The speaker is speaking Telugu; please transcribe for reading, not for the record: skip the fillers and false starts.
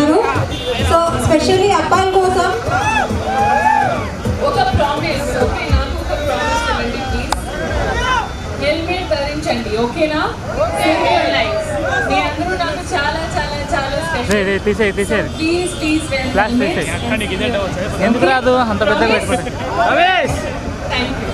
చెప్తున్నారు. సో స్పెషల్లీ అబ్బాయిల కోసం ఒక ప్రామిస్, ఓకే? నాకు ఒక ప్రామిస్ ఇవ్వండి ప్లీజ్. హెల్మెట్ ధరించండి, ఓకేనా? Save your life. మీ అందరూ నాకు చాలా చాలా చాలా స్పెషల్. ప్లీజ్ ప్లీజ్ ఎందుకు రాదు అంత పెద్దగా పెట్టుకుంటే. Thank you.